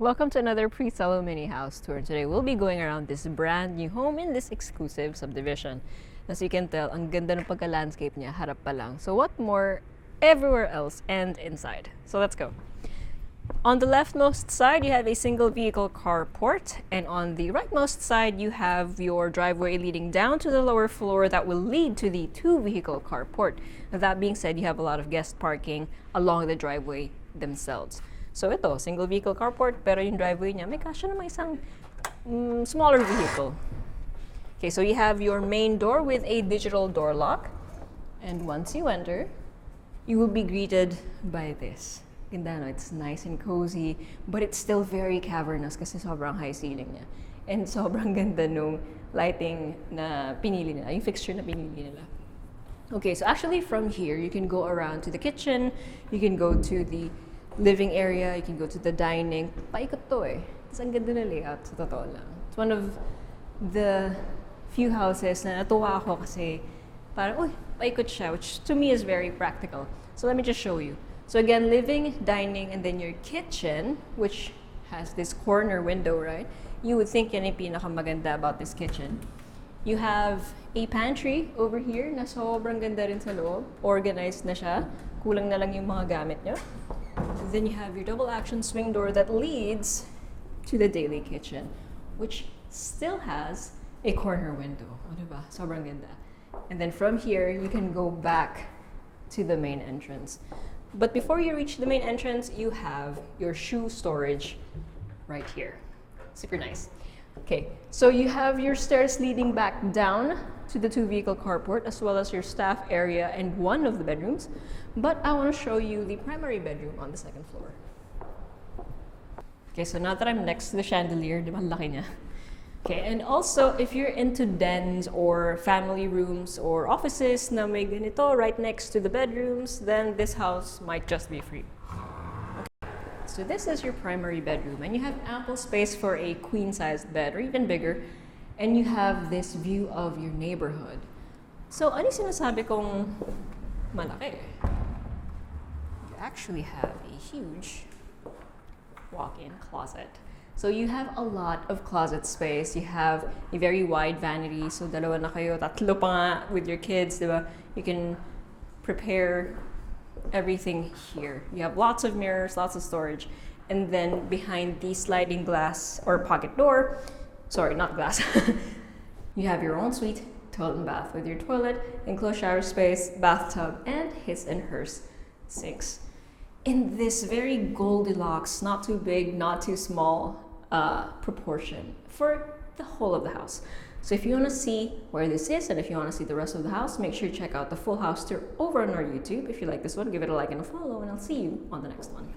Welcome to another Presello mini house tour. Today we'll be going around this brand new home in this exclusive subdivision. As you can tell, ang ganda ng pagka-landscape niya, harap pa lang. So what more everywhere else and inside. So let's go. On the leftmost side, you have a single vehicle carport, and on the rightmost side, you have your driveway leading down to the lower floor that will lead to the two vehicle carport. That being said, you have a lot of guest parking along the driveway themselves. So ito, single vehicle carport, pero yung driveway niya, may kasya na may isang smaller vehicle. Okay, so you have your main door with a digital door lock. And once you enter, you will be greeted by this. Ganda, no? It's nice and cozy, but it's still very cavernous kasi sobrang high ceiling niya. And sobrang ganda nung lighting na pinili nila, yung fixture na pinili nila. Okay, so actually from here, you can go around to the kitchen, you can go to the living area, you can go to the dining. Paikot to eh. Tapos ang ganda na layout, sa totoo lang. It's one of the few houses na natuwa ako kasi parang, uy, paikot siya, which to me is very practical. So let me just show you. So again, living, dining, and then your kitchen, which has this corner window, right? You would think yan yung pinakamaganda about this kitchen. You have a pantry over here na sobrang ganda rin sa loob. Organized na siya. Kulang na lang yung mga gamit nyo. Then you have your double action swing door that leads to the daily kitchen, which still has a corner window. O diba? Sobrang ganda. And then from here, you can go back to the main entrance. But before you reach the main entrance, you have your shoe storage right here. Super nice. Okay, so you have your stairs leading back down to the two vehicle carport as well as your staff area and one of the bedrooms. But I want to show you the primary bedroom on the second floor. Okay, so now that I'm next to the chandelier, di ba ang laki niya? Okay, and also if you're into dens or family rooms or offices na may ganito right next to the bedrooms, then this house might just be for you. Okay. So this is your primary bedroom, and you have ample space for a queen-sized bed or even bigger, and you have this view of your neighborhood. So ano sinasabi kong malaki? You actually have a huge walk-in closet. So you have a lot of closet space. You have a very wide vanity. So dalawa na kayo, tatlo pa nga with your kids, diba? You can prepare everything here. You have lots of mirrors, lots of storage. And then behind the sliding glass or pocket door, sorry, not glass, you have your own suite, toilet and bath with your toilet, enclosed shower space, bathtub, and his and hers sinks. In this very Goldilocks, not too big, not too small, proportion for the whole of the house. So if you want to see where this is and if you want to see the rest of the house, make sure you check out the full house tour over on our YouTube. If you like this one, give it a like and a follow, and I'll see you on the next one.